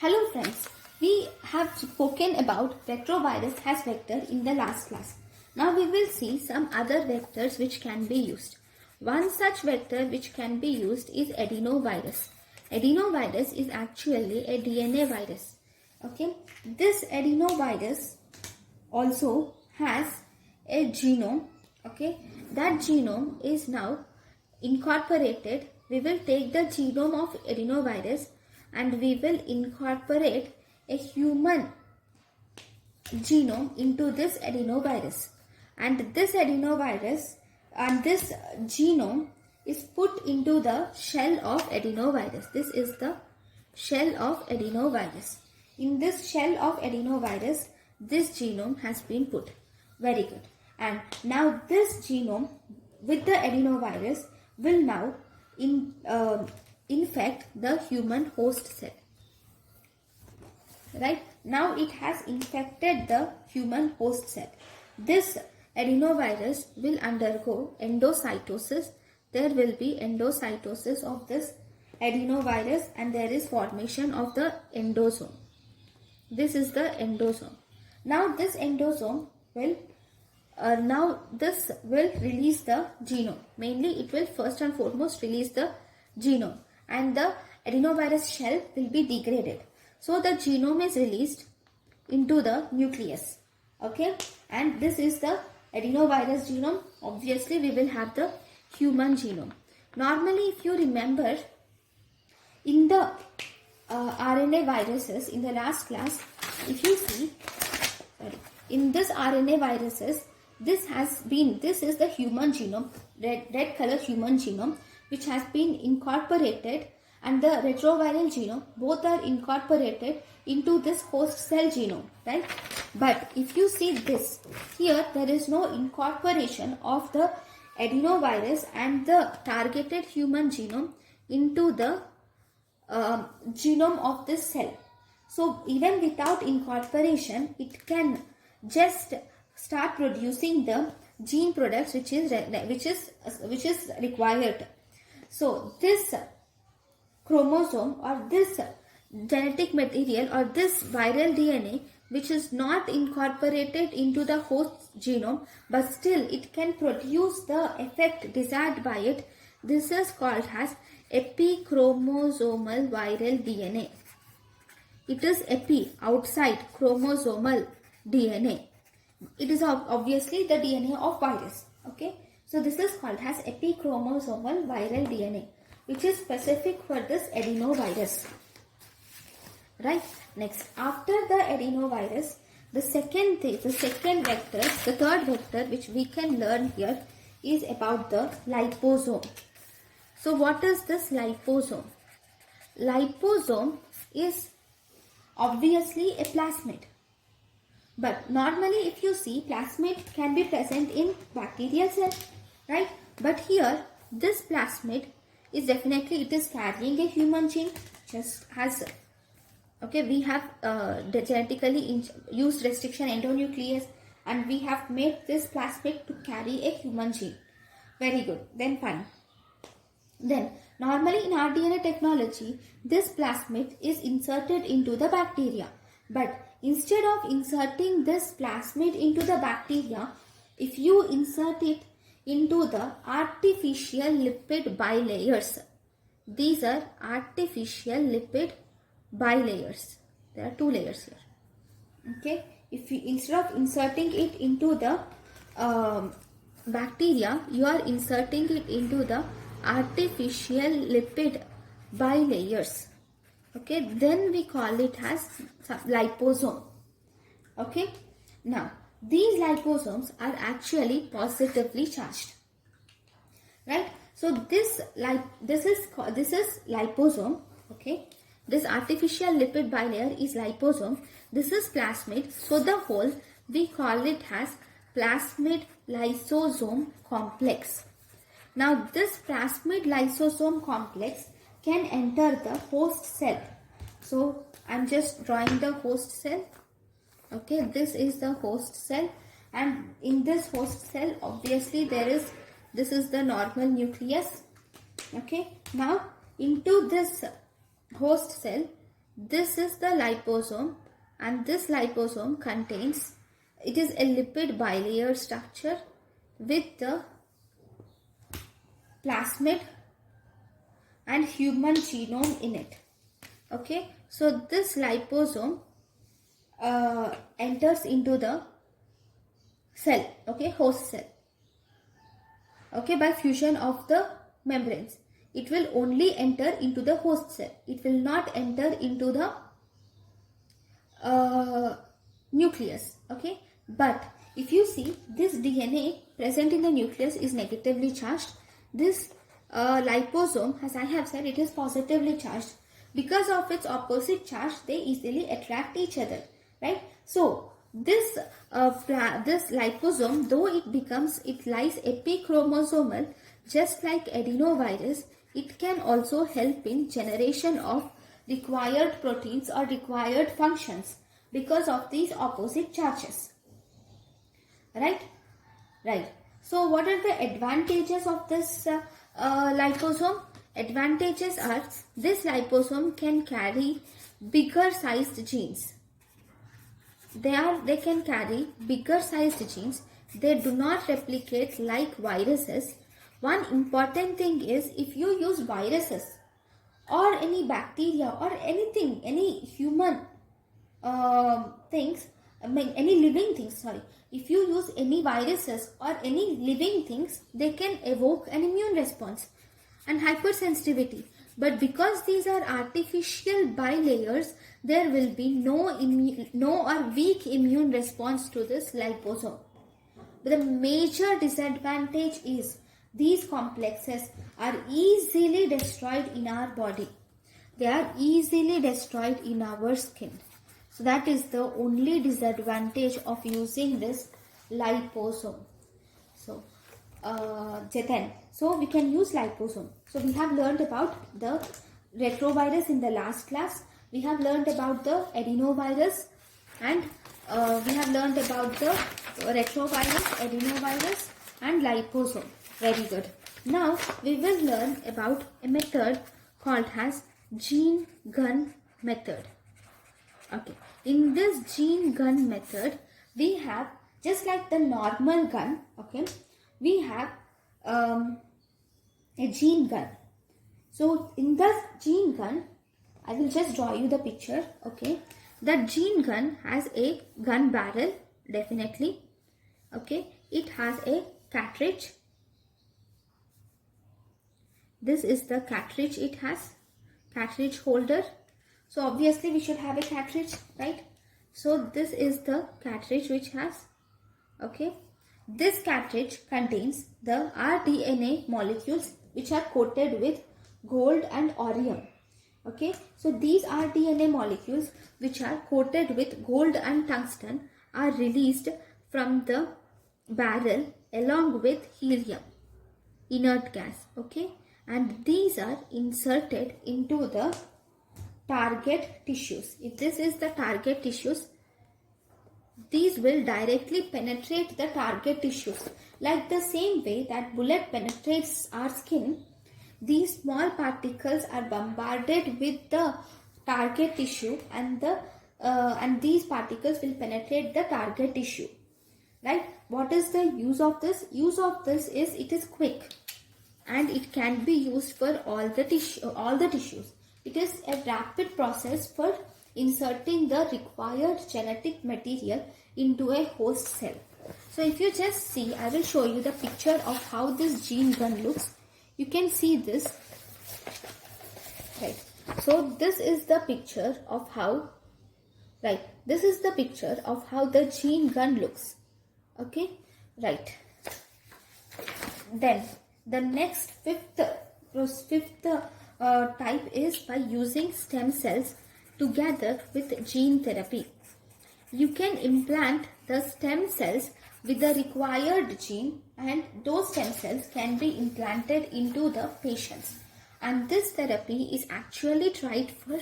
Hello friends, we have spoken about retrovirus as vector in the last class. Now we will see some other vectors which can be used. One such vector which can be used is adenovirus. Adenovirus is actually a DNA virus. Okay, this adenovirus also has a genome. Okay, that genome is now incorporated. We will take the genome of adenovirus and we will incorporate a human genome into this adenovirus, and this adenovirus and this genome is put into the shell of adenovirus. This is the shell of adenovirus. In this shell of adenovirus, this genome has been put. Very good. And now this genome with the adenovirus will now infect the human host cell. Right? Now it has infected the human host cell. This adenovirus will undergo endocytosis. There will be endocytosis of this adenovirus and there is formation of the endosome. This is the endosome. Now this endosome will release the genome. Mainly it will first and foremost release the genome and the adenovirus shell will be degraded. So the genome is released into the nucleus. Okay, and this is the adenovirus genome. Obviously we will have the human genome. Normally, if you remember, in the RNA viruses in the last class, if you see, in this RNA viruses, this is the human genome, red color human genome, which has been incorporated, and the retroviral genome, both are incorporated into this host cell genome, right? But if you see this, here there is no incorporation of the adenovirus and the targeted human genome into the genome of this cell. So even without incorporation, it can just start producing the gene products which is required. So this chromosome or this genetic material or this viral DNA which is not incorporated into the host genome but still it can produce the effect desired by it, this is called as epichromosomal viral DNA. It is outside chromosomal DNA. It is obviously the DNA of virus. Okay, so this is called as epichromosomal viral DNA, which is specific for this adenovirus. Right. Next, after the adenovirus, the third vector which we can learn here is about the liposome. So what is this liposome? Liposome is obviously a plasmid. But normally if you see, plasmid can be present in bacterial cell, right? But here this plasmid is definitely, it is carrying a human gene, just as, okay, we have genetically used restriction endonuclease and we have made this plasmid to carry a human gene. Very good, then fine. Then normally in our DNA technology, this plasmid is inserted into the bacteria. But instead of inserting this plasmid into the bacteria, if you insert it into the artificial lipid bilayers, these are artificial lipid bilayers. There are two layers here. Okay, if you, instead of inserting it into the bacteria, you are inserting it into the artificial lipid bilayers. Okay, then we call it as liposome. Okay, now these liposomes are actually positively charged, right? So this is liposome. Okay, this artificial lipid bilayer is liposome. This is plasmid. So the whole we call it as plasmid lysosome complex. Now this plasmid lysosome complex can enter the host cell. So I'm just drawing the host cell. Okay, this is the host cell, and in this host cell obviously this is the normal nucleus. Okay, now into this host cell this is the liposome, and this liposome contains, it is a lipid bilayer structure with the plasmid and human genome in it. Okay, so this liposome enters into the cell, okay, host cell, okay, by fusion of the membranes. It will only enter into the host cell. It will not enter into the nucleus, okay. But if you see, this DNA present in the nucleus is negatively charged. This liposome, as I have said, it is positively charged. Because of its opposite charge, they easily attract each other, right? So this this liposome, though it lies epichromosomal, just like adenovirus, it can also help in generation of required proteins or required functions because of these opposite charges, right? So what are the advantages of this liposome? Advantages are, this liposome can carry bigger sized genes. They can carry bigger sized genes. They do not replicate like viruses. One important thing is, if you use viruses or any bacteria or anything, any human things, any living things, sorry, if you use any viruses or any living things, they can evoke an immune response and hypersensitivity. But because these are artificial bilayers, there will be no or weak immune response to this liposome. But the major disadvantage is, these complexes are easily destroyed in our body. They are easily destroyed in our skin. So that is the only disadvantage of using this liposome. So so we can use liposome. So we have learned about the retrovirus in the last class. We have learned about the adenovirus, and we have learned about the retrovirus, adenovirus and liposome. Very good. Now we will learn about a method called as gene gun method. Okay. In this gene gun method, we have, just like the normal gun, okay, we have a gene gun. So in the gene gun, I will just draw you the picture, okay. The gene gun has a gun barrel, definitely, okay. It has a cartridge. This is the cartridge it has, cartridge holder. So obviously we should have a cartridge, right? So this is the cartridge which has, okay. This cartridge contains the rDNA molecules which are coated with gold and orium, okay. So these rDNA molecules which are coated with gold and tungsten are released from the barrel along with helium, inert gas, okay. And these are inserted into the target tissues. If this is the target tissues, these will directly penetrate the target tissues. Like the same way that bullet penetrates our skin, these small particles are bombarded with the target tissue, and these particles will penetrate the target tissue, right? What is the use of this? Use of this is, it is quick and it can be used for all the tissues. It is a rapid process for inserting the required genetic material into a host cell. So if you just see, I will show you the picture of how this gene gun looks. You can see this, right? So this is the picture of how, right? This is the picture of how the gene gun looks, okay, right? Then the next fifth type is by using stem cells together with gene therapy. You can implant the stem cells with the required gene, and those stem cells can be implanted into the patients. And this therapy is actually tried for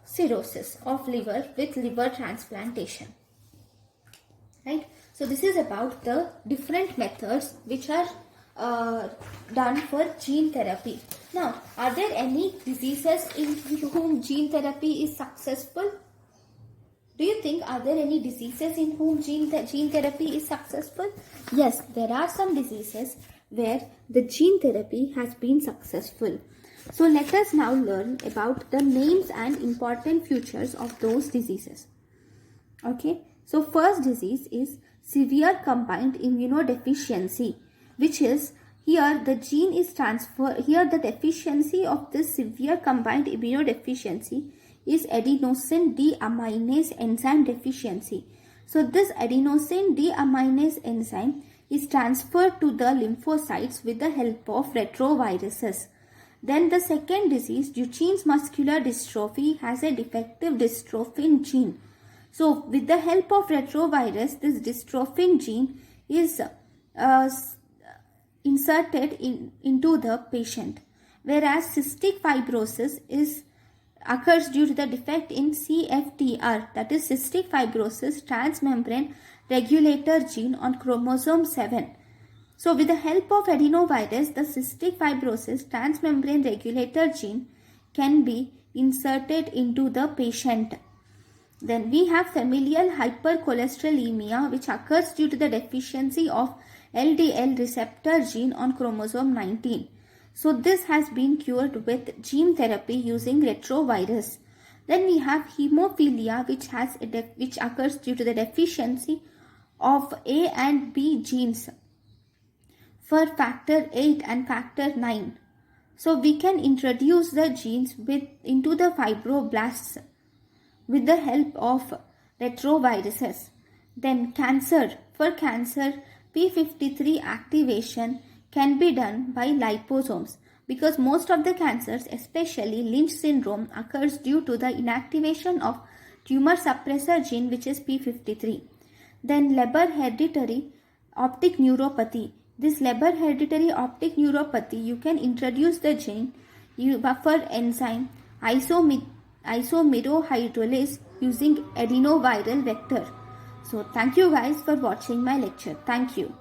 cirrhosis of liver with liver transplantation, right? So this is about the different methods which are done for gene therapy. Now, are there any diseases in whom gene therapy is successful? Do you think are there any diseases in whom gene therapy is successful? Yes, there are some diseases where the gene therapy has been successful. So let us now learn about the names and important features of those diseases. Okay, so first disease is severe combined immunodeficiency, which is here the gene is transferred. Here the deficiency of this severe combined immunodeficiency is adenosine deaminase enzyme deficiency. So this adenosine deaminase enzyme is transferred to the lymphocytes with the help of retroviruses. Then the second disease, Duchenne's muscular dystrophy, has a defective dystrophin gene. So with the help of retrovirus, this dystrophin gene is inserted into the patient. Whereas cystic fibrosis occurs due to the defect in CFTR, that is cystic fibrosis transmembrane regulator gene on chromosome 7. So with the help of adenovirus, the cystic fibrosis transmembrane regulator gene can be inserted into the patient. Then we have familial hypercholesterolemia, which occurs due to the deficiency of LDL receptor gene on chromosome 19. So this has been cured with gene therapy using retrovirus. Then we have hemophilia, which occurs due to the deficiency of A and B genes for factor 8 and factor 9. So we can introduce the genes into the fibroblasts with the help of retroviruses. Then cancer. For cancer, p53 activation can be done by liposomes, because most of the cancers, especially Lynch syndrome, occurs due to the inactivation of tumor suppressor gene, which is p53. Then Leber hereditary optic neuropathy. This Leber hereditary optic neuropathy, you can introduce the gene for enzyme isomerohydrolase using adenoviral vector. So thank you guys for watching my lecture. Thank you.